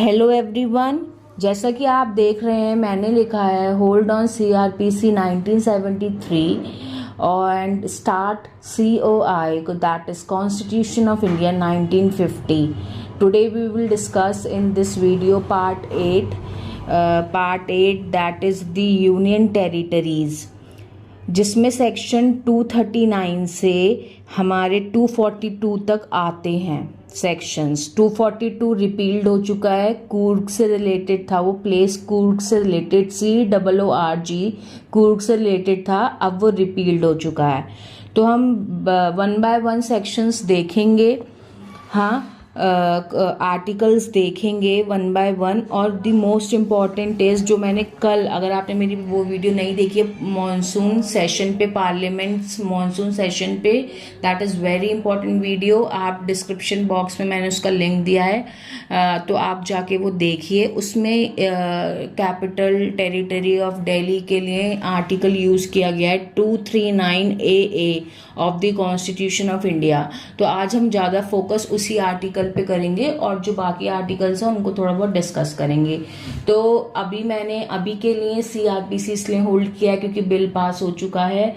Hello everyone. जैसा कि आप देख रहे हैं, मैंने लिखा है hold on CRPC 1973 and start COI, that is constitution of India 1950. Today we will discuss in this video part 8 that is the union territories, जिसमें सेक्शन 239 से हमारे 242 तक आते हैं सेक्शंस। 242 रिपील्ड हो चुका है, कूर्ग से रिलेटेड था, वो प्लेस कूर्ग से रिलेटेड COORG कूर्ग से रिलेटेड था, अब वो रिपील्ड हो चुका है। तो हम 1 बाय 1 सेक्शंस देखेंगे, हाँ, आर्टिकल्स देखेंगे 1 बाय 1। और द मोस्ट इम्पॉर्टेंट इज, जो मैंने कल, अगर आपने मेरी वो वीडियो नहीं देखी है मॉनसून सेशन पे, पार्लियामेंट मॉनसून सेशन पे, that is very important video. आप डिस्क्रिप्शन बॉक्स में मैंने उसका लिंक दिया है, तो आप जाके वो देखिए। उसमें कैपिटल टेरिटरी ऑफ दिल्ली के लिए आर्टिकल यूज़ किया गया है 239AA of the constitution of India. तो आज हम ज़्यादा फोकस उसी आर्टिकल पे करेंगे और जो बाकी आर्टिकल्स हैं उनको थोड़ा बहुत डिस्कस करेंगे। तो मैंने अभी के लिए CRPC इसलिए होल्ड किया है क्योंकि बिल पास हो चुका है,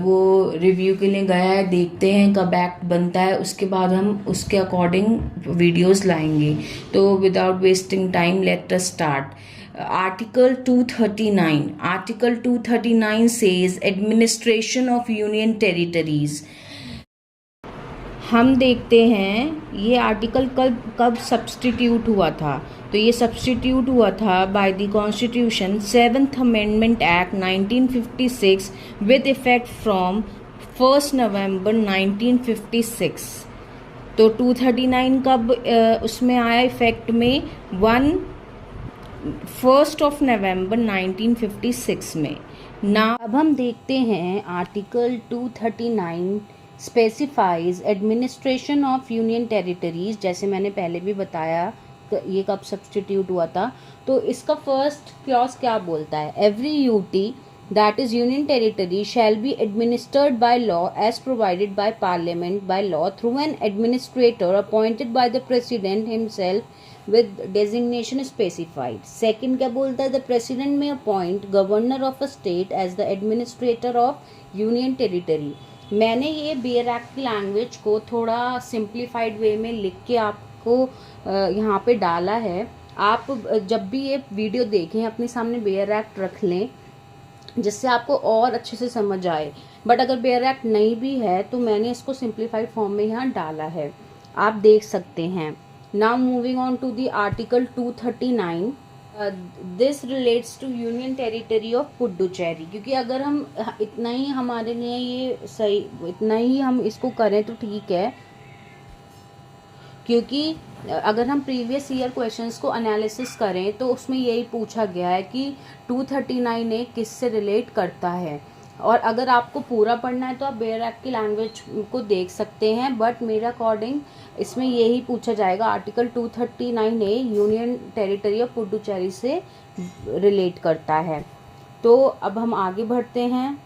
वो रिव्यू के लिए गया है, देखते हैं कब एक्ट बनता है, उसके बाद हम उसके अकॉर्डिंग वीडियोस लाएंगे। तो without wasting time let us start. Article 239. Article 239 says administration of union territories. हम देखते हैं ये आर्टिकल कब सब्सटीट्यूट हुआ था। तो ये सब्सटीट्यूट हुआ था by the constitution 7th amendment act 1956 with effect from 1 नवंबर 1956। तो 239 कब उसमें आया इफेक्ट में? 1 नवंबर 1956 में ना। अब हम देखते हैं article 239 specifies administration of union territories. जैसे मैंने पहले भी बताया ये कब सब्सटीट्यूट हुआ था। तो इसका फर्स्ट क्लॉज क्या बोलता है? Every UT that is union territory shall be administered by law as provided by parliament by law through an administrator appointed by the president himself with designation specified. Second क्या बोलता है? The president may appoint governor of a state as the administrator of union territory. मैंने ये bare act की language को थोड़ा simplified वे में लिख के आपको यहाँ पे डाला है। आप जब भी ये वीडियो देखें अपने सामने बेयर एक्ट रख लें जिससे आपको और अच्छे से समझ आए। बट अगर बेयर एक्ट नहीं भी है तो मैंने इसको सिंप्लीफाइड फॉर्म में यहाँ डाला है, आप देख सकते हैं। Now moving on to the article 239. This relates to union territory of Puducherry. क्योंकि अगर हम इतना ही हमारे लिए ये सही, इतना ही हम इसको करें तो ठीक है, क्योंकि अगर हम प्रीवियस ईयर क्वेश्चंस को एनालिसिस करें तो उसमें यही पूछा गया है कि 239A किस से रिलेट करता है। और अगर आपको पूरा पढ़ना है तो आप बेयर एक्ट की लैंग्वेज को देख सकते हैं, बट मेरे अकॉर्डिंग इसमें यही पूछा जाएगा। Article 239A union territory of Puducherry से रिलेट करता है। तो अब हम आगे बढ़ते हैं।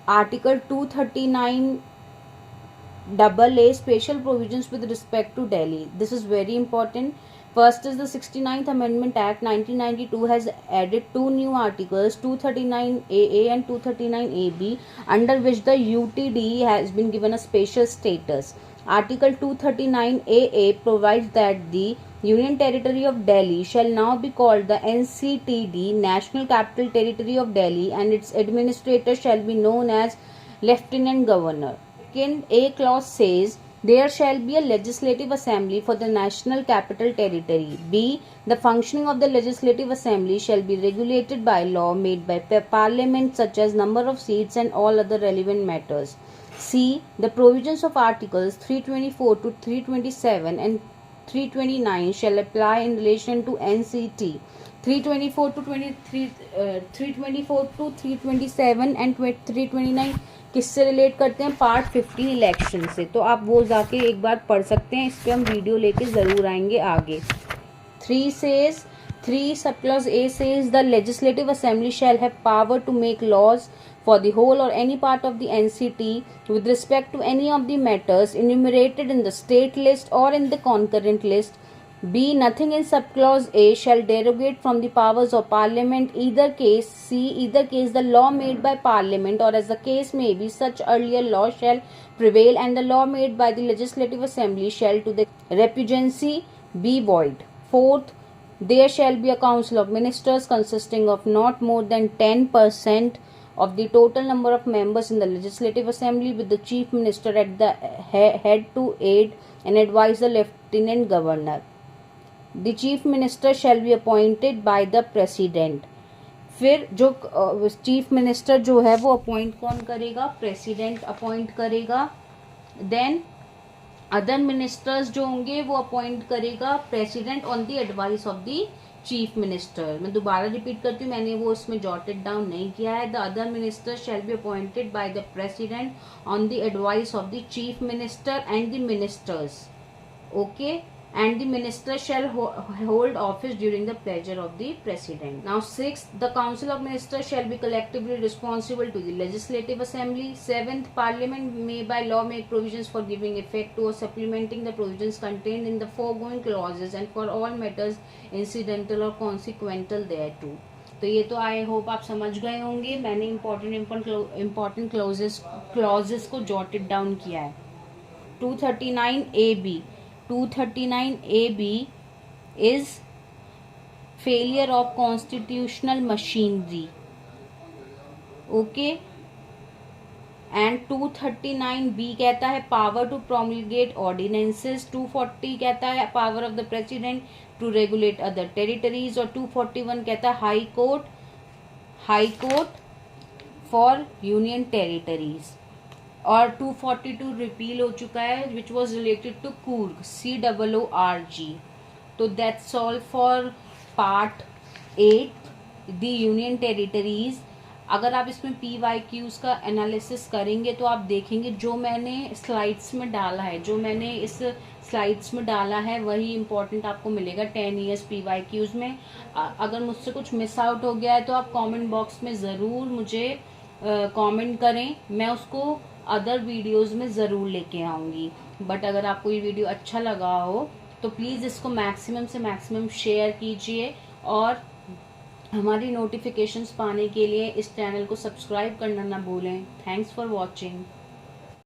Article 239AA special provisions with respect to Delhi. This is very important. First is the 69th Amendment Act 1992 has added 2 new articles, 239AA and 239AB, under which the UTD has been given a special status. Article 239AA provides that the Union Territory of Delhi shall now be called the NCTD, National Capital Territory of Delhi, and its administrator shall be known as Lieutenant Governor. Second, A clause says there shall be a legislative assembly for the national capital territory. B. The functioning of the legislative assembly shall be regulated by law made by parliament, such as number of seats and all other relevant matters. C. The provisions of articles 324 to 327 and 329 shall apply in relation to NCT. 324 to 327 and 329 किससे relate करते हैं? Part 15 election से। तो आप वो जाके एक बार पढ़ सकते हैं, इस पर हम वीडियो लेके ज़रूर आएंगे आगे। 3 sub clause A says the legislative assembly shall have power to make laws for the whole or any part of the NCT with respect to any of the matters enumerated in the state list or in the concurrent list B. Nothing in subclause A shall derogate from the powers of Parliament. Either case. C. Either case the law made by Parliament or as the case may be such earlier law shall prevail and the law made by the Legislative Assembly shall to the repugnancy be void. Fourth, there shall be a council of ministers consisting of not more than 10% of the total number of members in the Legislative Assembly with the Chief Minister at the head to aid and advise the Lieutenant Governor. The Chief Minister shall be appointed by the President. फिर जो chief minister जो है वो appoint कौन करेगा? President appoint करेगा. Then other ministers जो होंगे वो अपॉइंट करेगा president on the advice of the chief minister. मैं दोबारा रिपीट करती हूँ, मैंने वो इसमें जॉटेड डाउन नहीं किया है. The other minister shall be appointed by the president on the advice of the chief minister and the ministers. Okay. And the minister shall hold office during the pleasure of the president. Now, sixth, the council of ministers shall be collectively responsible to the legislative assembly. Seventh, parliament may by law make provisions for giving effect to or supplementing the provisions contained in the foregoing clauses and for all matters incidental or consequential thereto. तो ये तो I hope आप समझ गए होंगे. मैंने important clauses को jotted down किया है. 239AB. 239AB is failure of constitutional machinery. Okay. And 239B कहता है power to promulgate ordinances. 240 कहता है power of the president to regulate other territories. और 241 कहता है high court for union territories. और 242 रिपील हो चुका है which was related to Coorg, COORG. तो that's all for part 8 the union territories. अगर आप इसमें PYQs का एनालिसिस करेंगे तो आप देखेंगे जो मैंने स्लाइड्स में डाला है, जो मैंने इस स्लाइड्स में डाला है वही इम्पोर्टेंट आपको मिलेगा 10 years PYQs में. अगर मुझसे कुछ मिस आउट हो गया है तो आप कमेंट बॉक्स में ज़रूर मुझे कमेंट करें, मैं उसको अदर वीडियोस में ज़रूर लेके आऊँगी. बट अगर आपको ये वीडियो अच्छा लगा हो तो प्लीज़ इसको मैक्सिमम से मैक्सिमम शेयर कीजिए और हमारी नोटिफिकेशंस पाने के लिए इस चैनल को सब्सक्राइब करना ना भूलें. Thanks for watching.